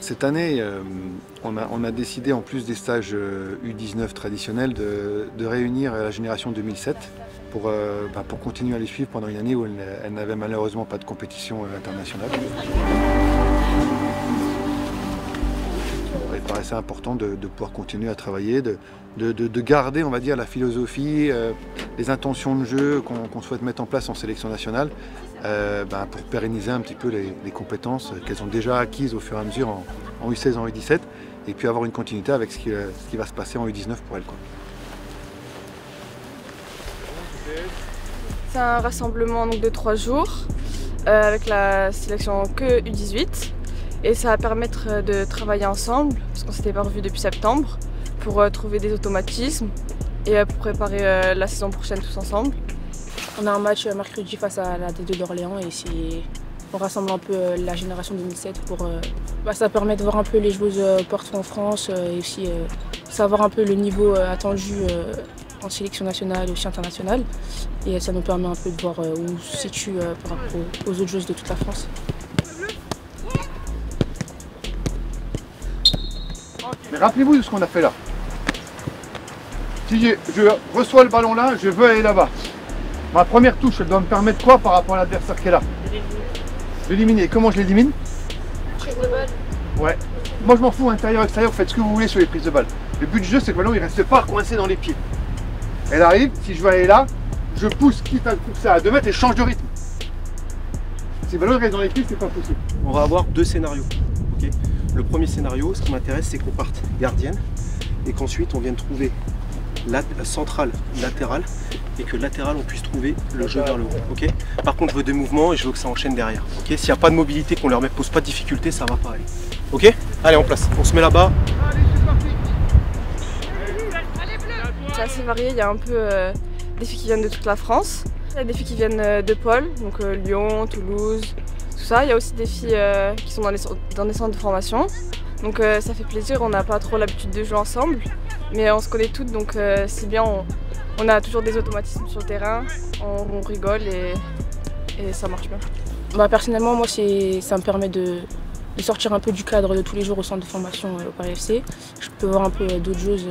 Cette année, on a décidé, en plus des stages U19 traditionnels, de réunir la génération 2007 pour continuer à les suivre pendant une année où elle n'avait malheureusement pas de compétition internationale. Il paraissait important de pouvoir continuer à travailler, de garder, on va dire, la philosophie, les intentions de jeu qu'on souhaite mettre en place en sélection nationale pour pérenniser un petit peu les compétences qu'elles ont déjà acquises au fur et à mesure en U16, en U17, et puis avoir une continuité avec ce qui va se passer en U19 pour elles, quoi. C'est un rassemblement donc, de 3 jours avec la sélection que U18. Et ça va permettre de travailler ensemble, parce qu'on ne s'était pas revus depuis septembre, pour trouver des automatismes et pour préparer la saison prochaine tous ensemble. On a un match mercredi face à la D2 d'Orléans et on rassemble un peu la génération 2007 pour... ça permet de voir un peu les joueuses partout en France et aussi savoir un peu le niveau attendu en sélection nationale et aussi internationale. Et ça nous permet un peu de voir où on se situe par rapport aux autres joueuses de toute la France. Mais rappelez-vous de ce qu'on a fait là. Si je reçois le ballon là, je veux aller là-bas. Ma première touche, elle doit me permettre quoi par rapport à l'adversaire qui est là? L'éliminer. Comment je l'élimine? Ouais. Moi je m'en fous, intérieur, extérieur, vous faites ce que vous voulez sur les prises de balle. Le but du jeu, c'est que le ballon il reste pas coincé dans les pieds. Elle arrive, si je veux aller là, je pousse, quitte à le pousser à 2 mètres et je change de rythme. Si le ballon reste dans les pieds, c'est pas possible. On va avoir 2 scénarios. Okay. Le premier scénario, ce qui m'intéresse, c'est qu'on parte gardienne et qu'ensuite on vienne trouver la centrale latérale et que latérale on puisse trouver le jeu vers le haut. Okay. Par contre, je veux des mouvements et je veux que ça enchaîne derrière. Okay. S'il n'y a pas de mobilité, qu'on leur pose pas de difficulté, ça va pas aller. Ok. Allez, en place. On se met là-bas. C'est assez varié, il y a un peu des filles qui viennent de toute la France. Il y a des filles qui viennent de Pôle, donc Lyon, Toulouse, tout ça. Il y a aussi des filles qui sont dans des centres de formation. Donc ça fait plaisir, on n'a pas trop l'habitude de jouer ensemble. Mais on se connaît toutes, donc c'est bien, on a toujours des automatismes sur le terrain, on rigole et ça marche bien. Personnellement, moi, ça me permet de sortir un peu du cadre de tous les jours au centre de formation au Paris FC. Je peux voir un peu d'autres joueuses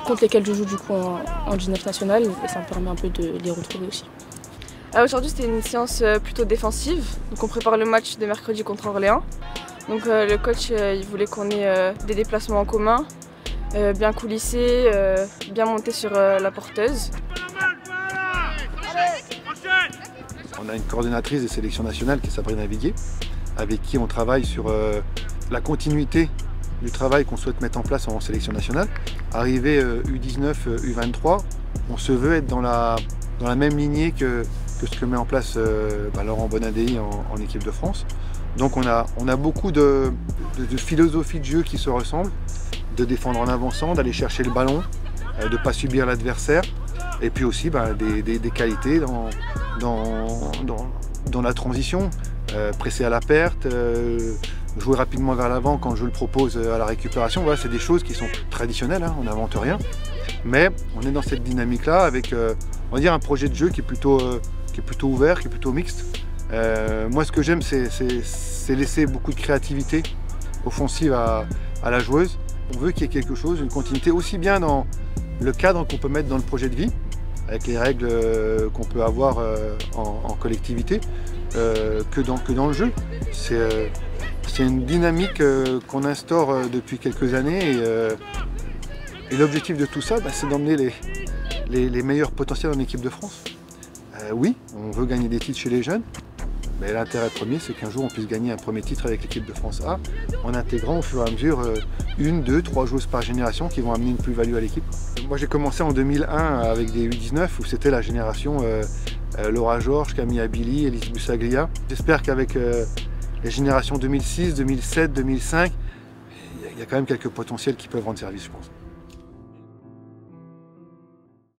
contre lesquelles je joue du coup en 19 national et ça me permet un peu de les retrouver aussi. Aujourd'hui, c'était une séance plutôt défensive, donc on prépare le match de mercredi contre Orléans. Donc le coach, il voulait qu'on ait des déplacements en commun, bien coulissés, bien montés sur la porteuse. On a une coordonnatrice des sélections nationales qui est Sabrina Viguier, avec qui on travaille sur la continuité du travail qu'on souhaite mettre en place en sélection nationale. Arrivé U19, U23, on se veut être dans la même lignée que ce que met en place Laurent Bonadei en équipe de France. Donc on a beaucoup de philosophie de jeu qui se ressemblent, de défendre en avançant, d'aller chercher le ballon, de ne pas subir l'adversaire, et puis aussi des qualités dans la transition, presser à la perte, jouer rapidement vers l'avant quand je le propose à la récupération. Voilà, c'est des choses qui sont traditionnelles, hein, on n'invente rien. Mais on est dans cette dynamique-là avec on va dire un projet de jeu qui est plutôt ouvert, qui est plutôt mixte. Moi, ce que j'aime, c'est laisser beaucoup de créativité offensive à la joueuse. On veut qu'il y ait quelque chose, une continuité, aussi bien dans le cadre qu'on peut mettre dans le projet de vie, avec les règles qu'on peut avoir en collectivité, que dans le jeu. C'est une dynamique qu'on instaure depuis quelques années et l'objectif de tout ça, c'est d'emmener les meilleurs potentiels en équipe de France. Oui, on veut gagner des titres chez les jeunes, mais l'intérêt premier, c'est qu'un jour on puisse gagner un premier titre avec l'équipe de France A, en intégrant au fur et à mesure 1, 2, 3 joueuses par génération qui vont amener une plus-value à l'équipe. Moi j'ai commencé en 2001 avec des U19 où c'était la génération Laura Georges, Camille Abili, Elise Bussaglia. J'espère qu'avec les générations 2006, 2007, 2005, il y a quand même quelques potentiels qui peuvent rendre service, je pense.